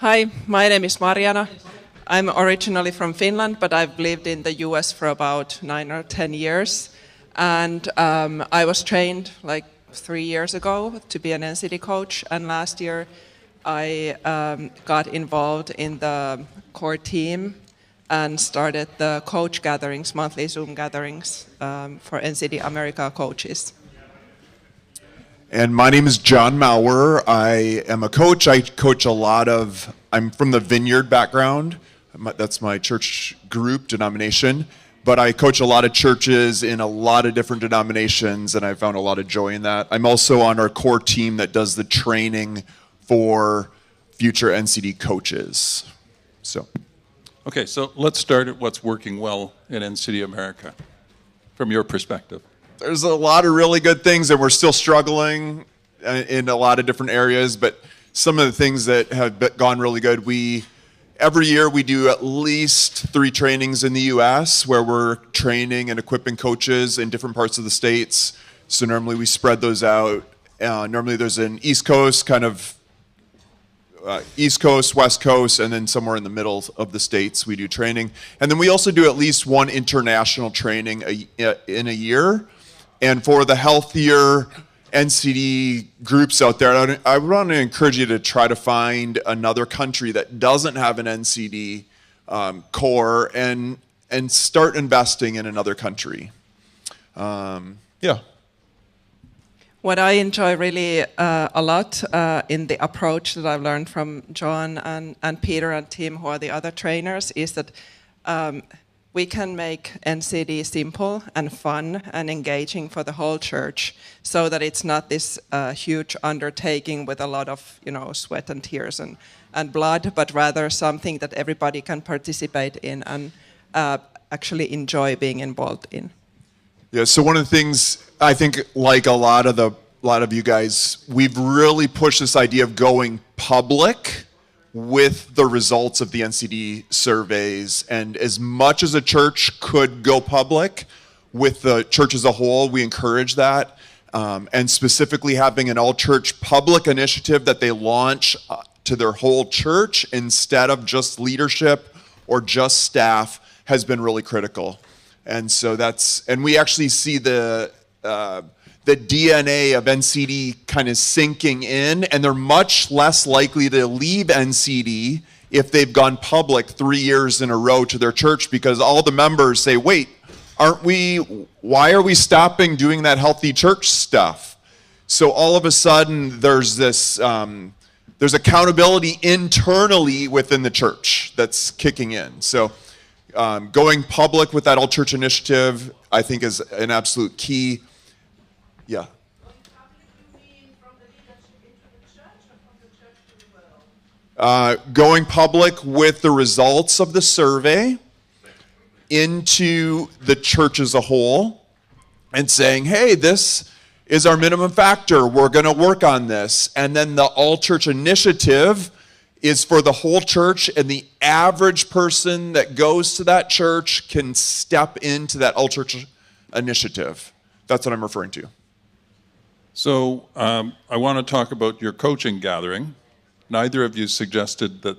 Hi, my name is Mariana. I'm originally from Finland, but I've lived in the US for about 9 or 10 years. And I was trained like 3 years ago to be an NCD coach. And last year I got involved in the core team and started the coach gatherings, monthly Zoom gatherings for NCD America coaches. And my name is John Maurer. I am a coach. I'm from the Vineyard background. That's my church group denomination. But I coach a lot of churches in a lot of different denominations, and I found a lot of joy in that. I'm also on our core team that does the training for future NCD coaches. Okay, so let's start at what's working well in NCD America, from your perspective. There's a lot of really good things, and we're still struggling in a lot of different areas, but some of the things that have gone really good, every year we do at least 3 trainings in the US where we're training and equipping coaches in different parts of the states. So normally we spread those out. Normally there's an East Coast, East Coast, West Coast, and then somewhere in the middle of the states we do training. And then we also do at least 1 international training in a year. And for the healthier NCD groups out there, I want to encourage you to try to find another country that doesn't have an NCD core and start investing in another country. Yeah. What I enjoy really a lot in the approach that I've learned from John and Peter and Tim, who are the other trainers, is that we can make NCD simple and fun and engaging for the whole church, so that it's not this huge undertaking with a lot of sweat and tears and blood, but rather something that everybody can participate in and actually enjoy being involved in. Yeah. So one of the things I think, like a lot of you guys, we've really pushed this idea of going public with the results of the NCD surveys, and as much as a church could go public with the church as a whole, we encourage that, and specifically having an all-church public initiative that they launch to their whole church instead of just leadership or just staff has been really critical. And so and we actually see the DNA of NCD kind of sinking in, and they're much less likely to leave NCD if they've gone public 3 years in a row to their church, because all the members say, wait, why are we stopping doing that healthy church stuff? So all of a sudden there's this, there's accountability internally within the church that's kicking in. So going public with that all church initiative, I think, is an absolute key. Yeah. Going public with the results of the survey into the church as a whole and saying, hey, this is our minimum factor. We're going to work on this. And then the all church initiative is for the whole church, and the average person that goes to that church can step into that all church initiative. That's what I'm referring to. So I want to talk about your coaching gathering. Neither of you suggested that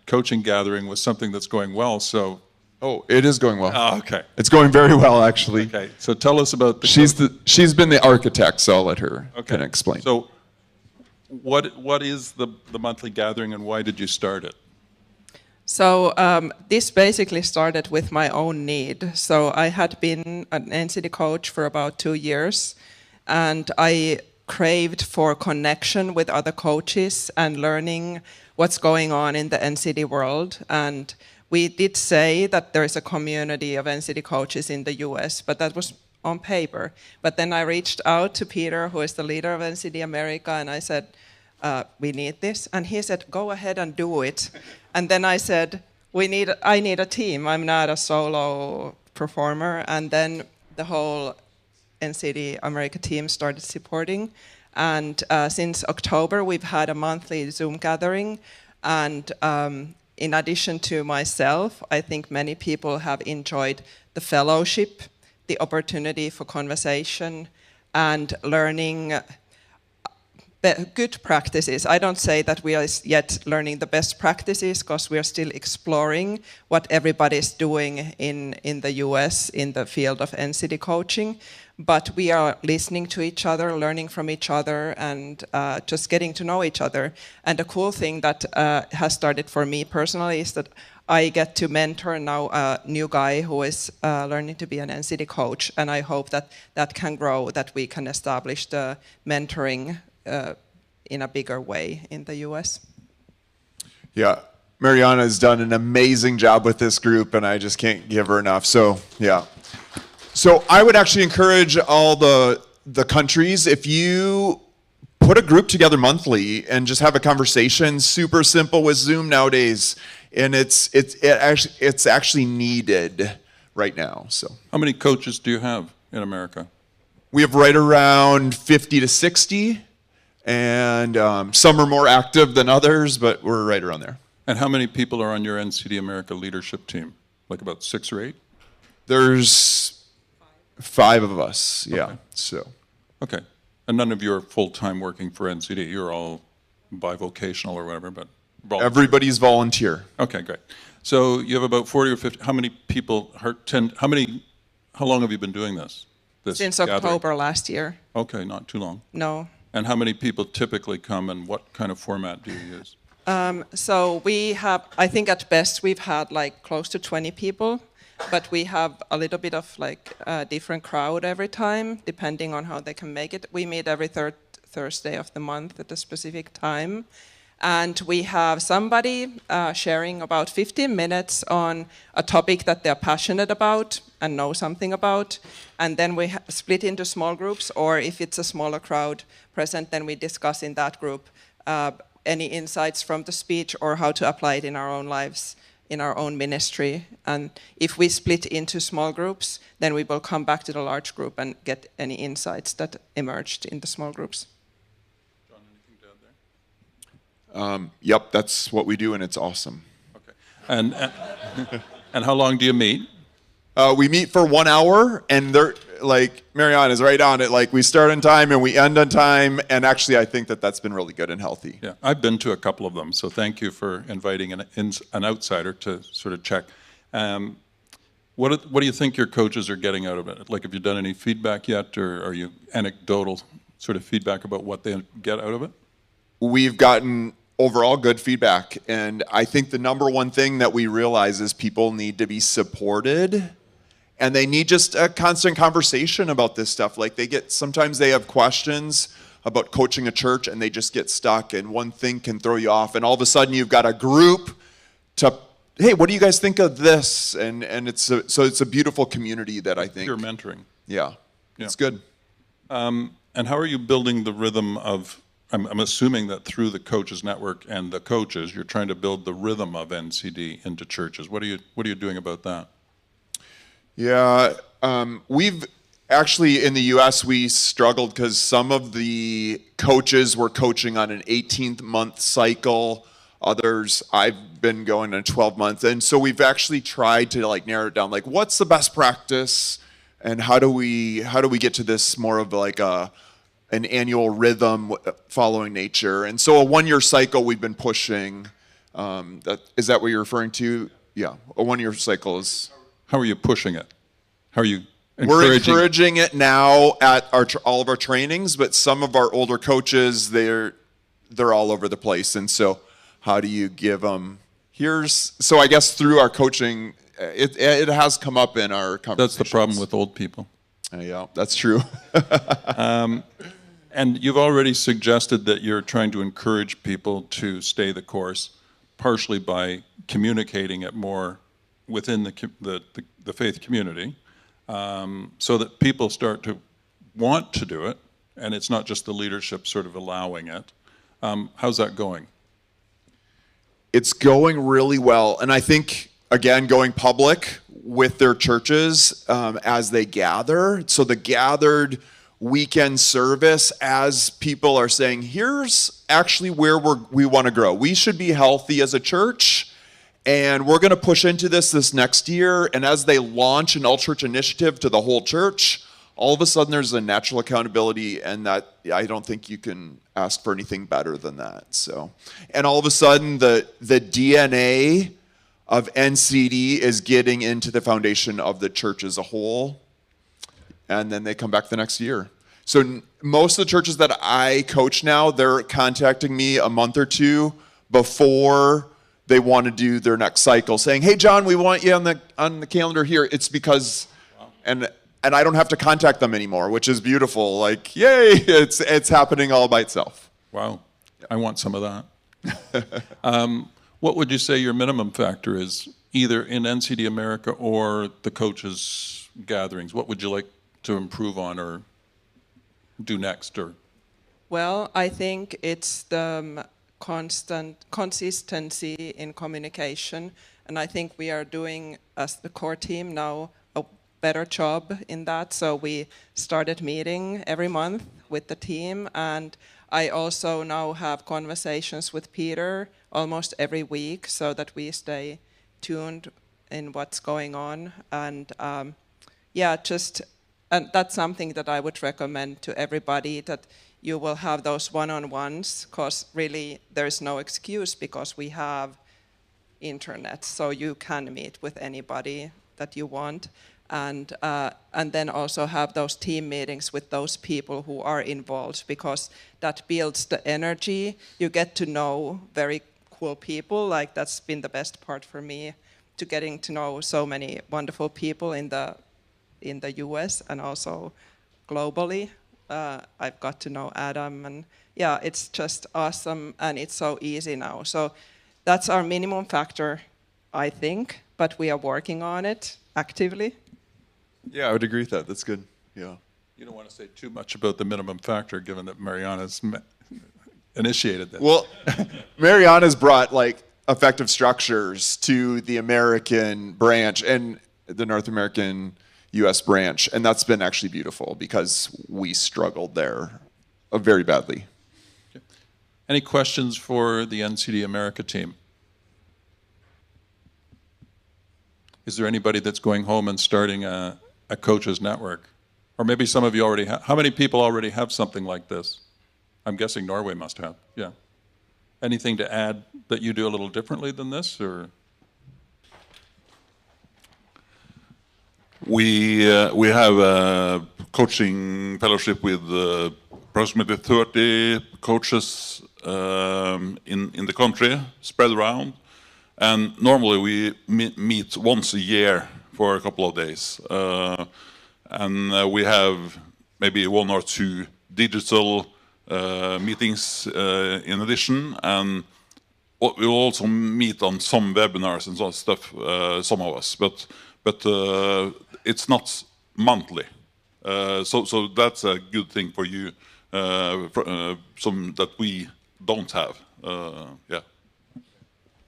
coaching gathering was something that's going well, so... Oh, it is going well. Oh, okay. It's going very well, actually. Okay, so tell us about the... She's been the architect, so I'll let her kind of explain. So what is the monthly gathering, and why did you start it? So this basically started with my own need. So I had been an NCD coach for about 2 years, and I craved for connection with other coaches and learning what's going on in the NCD world. And we did say that there is a community of NCD coaches in the US, but that was on paper. But then I reached out to Peter, who is the leader of NCD America, and I said, we need this. And he said, go ahead and do it. And then I said, I need a team. I'm not a solo performer. And then the whole NCD America team started supporting. And since October, we've had a monthly Zoom gathering. And in addition to myself, I think many people have enjoyed the fellowship, the opportunity for conversation, and learning good practices. I don't say that we are yet learning the best practices, because we are still exploring what everybody is doing in the US in the field of NCD coaching. But we are listening to each other, learning from each other, and just getting to know each other. And the cool thing that has started for me personally is that I get to mentor now a new guy who is learning to be an NCD coach, and I hope that that can grow, that we can establish the mentoring in a bigger way in the US. Yeah, Mariana has done an amazing job with this group, and I just can't give her enough. So, yeah. So I would actually encourage all the countries, if you put a group together monthly and just have a conversation, super simple with Zoom nowadays, and it's actually needed right now. So how many coaches do you have in America? We have right around 50 to 60, and some are more active than others, but we're right around there. And how many people are on your NCD America leadership team? Like about 6 or 8? There's 5 of us, yeah. Okay. So. Okay. And none of you are full-time working for NCD. You're all bivocational or whatever, but volunteer. Everybody's volunteer. Okay, great. So you have about 40 or 50. How many people? How long have you been doing this? Since gathering? October last year. Okay, not too long. No. And how many people typically come, and what kind of format do you use? So we have, I think at best we've had like close to 20 people. But we have a little bit of like a different crowd every time, depending on how they can make it. We meet every third Thursday of the month at a specific time. And we have somebody sharing about 15 minutes on a topic that they're passionate about and know something about. And then we split into small groups, or if it's a smaller crowd present, then we discuss in that group any insights from the speech or how to apply it in our own lives, in our own ministry. And if we split into small groups, then we will come back to the large group and get any insights that emerged in the small groups. John, anything to add there? Yep, that's what we do, and it's awesome. Okay. And and how long do you meet? We meet for 1 hour, and they're like, Marianne is right on it. Like, we start on time and we end on time, and actually I think that that's been really good and healthy. Yeah, I've been to a couple of them, so thank you for inviting an outsider to sort of check. What do you think your coaches are getting out of it? Like, have you done any feedback yet, or are you anecdotal sort of feedback about what they get out of it? We've gotten overall good feedback, and I think the number one thing that we realize is people need to be supported, and they need just a constant conversation about this stuff. Like, sometimes they have questions about coaching a church, and they just get stuck, and one thing can throw you off, and all of a sudden you've got a group to, hey, what do you guys think of this? And so it's a beautiful community that I think. You're mentoring. Yeah, it's good. And how are you building the rhythm of, I'm assuming that through the coaches network and the coaches, you're trying to build the rhythm of NCD into churches. What are you doing about that? Yeah, we've actually, in the US, we struggled because some of the coaches were coaching on an 18-month cycle. Others, I've been going on 12 months. And so we've actually tried to like narrow it down, like what's the best practice and how do we get to this more of like an annual rhythm following nature. And so a 1-year cycle we've been pushing. Is that what you're referring to? Yeah, a 1-year cycle is. How are you pushing it? How are you We're encouraging it now at all of our trainings, but some of our older coaches, they're all over the place. And so how do you give them, so I guess through our coaching, it has come up in our conversations. That's the problem with old people. Yeah, that's true. And you've already suggested that you're trying to encourage people to stay the course, partially by communicating it more within the faith community, so that people start to want to do it, and it's not just the leadership sort of allowing it. How's that going? It's going really well, and I think, again, going public with their churches as they gather. So the gathered weekend service, as people are saying, here's actually where we want to grow. We should be healthy as a church, and we're going to push into this next year. And as they launch an all-church initiative to the whole church, all of a sudden there's a natural accountability, and that I don't think you can ask for anything better than that. So, and all of a sudden the DNA of NCD is getting into the foundation of the church as a whole, and then they come back the next year. So most of the churches that I coach now, they're contacting me a month or two before they want to do their next cycle, saying, "Hey, John, we want you on the calendar here." It's because, and I don't have to contact them anymore, which is beautiful. Like, yay! It's happening all by itself. Wow, I want some of that. What would you say your minimum factor is, either in NCD America or the coaches' gatherings? What would you like to improve on or do next? Or Well, I think it's the constant consistency in communication, and I think we are doing, as the core team now, a better job in that. So we started meeting every month with the team, and I also now have conversations with Peter almost every week so that we stay tuned in what's going on. And and that's something that I would recommend to everybody, that you will have those one-on-ones, because really there's no excuse, because we have internet, so you can meet with anybody that you want. And then also have those team meetings with those people who are involved, because that builds the energy. You get to know very cool people. Like, that's been the best part for me, to getting to know so many wonderful people in the US and also globally. I've got to know Adam, and yeah, it's just awesome, and it's so easy now. So that's our minimum factor, I think, but we are working on it actively. Yeah, I would agree with that. That's good. Yeah. you don't want to say too much about the minimum factor, given that Mariana's initiated this. Well, Mariana's brought like effective structures to the American branch and the North American U.S. branch, and that's been actually beautiful because we struggled there very badly. Okay. Any questions for the NCD America team? Is there anybody that's going home and starting a coaches network? Or maybe some of you already have. How many people already have something like this? I'm guessing Norway must have, yeah. Anything to add that you do a little differently than this, or? We have a coaching fellowship with approximately 30 coaches in the country, spread around. And normally we meet once a year for a couple of days. And we have maybe 1 or 2 digital meetings in addition. And we'll also meet on some webinars and some stuff, some of us. But it's not monthly. So that's a good thing for you, some that we don't have. Yeah.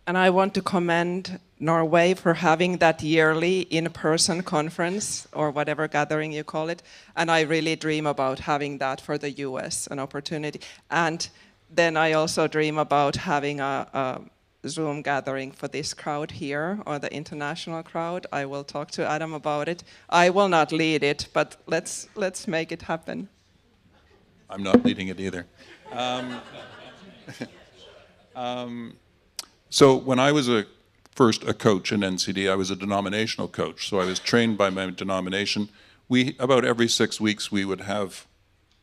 And I want to commend Norway for having that yearly in-person conference, or whatever gathering you call it. And I really dream about having that for the US, an opportunity. And then I also dream about having a Zoom gathering for this crowd here, or the international crowd. I will talk to Adam about it. I will not lead it, but let's make it happen. I'm not leading it either. So when I was first a coach in NCD, I was a denominational coach. So I was trained by my denomination. About every 6 weeks, we would have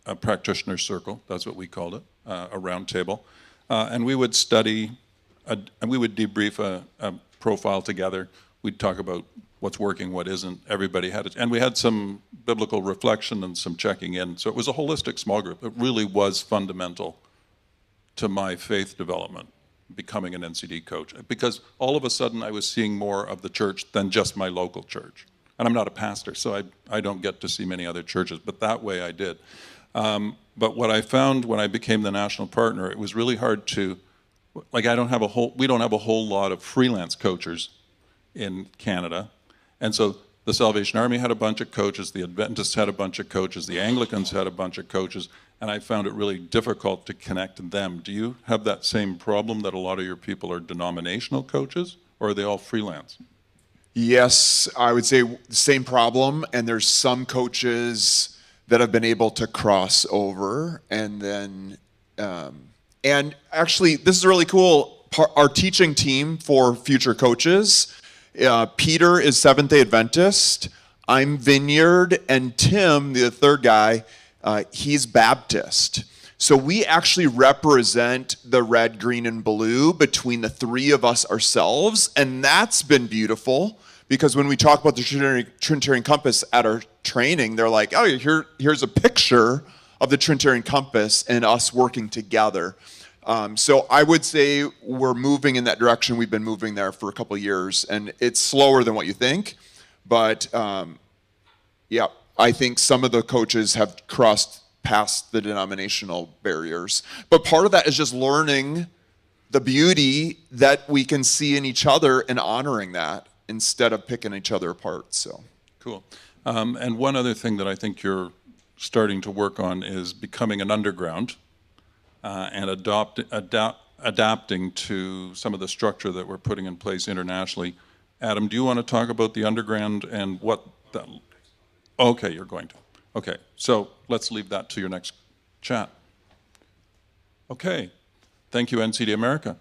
a practitioner circle. That's what we called it, a round table. And we would study, and we would debrief a profile together. We'd talk about what's working, what isn't. Everybody had it. And we had some biblical reflection and some checking in. So it was a holistic small group. It really was fundamental to my faith development, becoming an NCD coach, because all of a sudden I was seeing more of the church than just my local church. And I'm not a pastor, so I don't get to see many other churches, but that way I did. But what I found when I became the national partner, it was really hard to, like we don't have a whole lot of freelance coaches in Canada. And so the Salvation Army had a bunch of coaches, the Adventists had a bunch of coaches, the Anglicans had a bunch of coaches, and I found it really difficult to connect them. Do you have that same problem, that a lot of your people are denominational coaches, or are they all freelance? Yes, I would say the same problem, and there's some coaches that have been able to cross over. And then, and actually, this is really cool. Our teaching team for future coaches, Peter is Seventh-day Adventist, I'm Vineyard, and Tim, the third guy, he's Baptist. So we actually represent the red, green, and blue between the three of us ourselves, and that's been beautiful, because when we talk about the Trinitarian Compass at our training, they're like, oh, here's a picture of the Trinitarian Compass and us working together. So I would say we're moving in that direction. We've been moving there for a couple of years, and it's slower than what you think. But yeah, I think some of the coaches have crossed past the denominational barriers. But part of that is just learning the beauty that we can see in each other and honoring that instead of picking each other apart. So cool. And one other thing that I think you're starting to work on is becoming an underground. And adapting to some of the structure that we're putting in place internationally. Adam, do you want to talk about the underground and what that... Okay, you're going to. Okay, so let's leave that to your next chat. Okay, thank you, NCD America.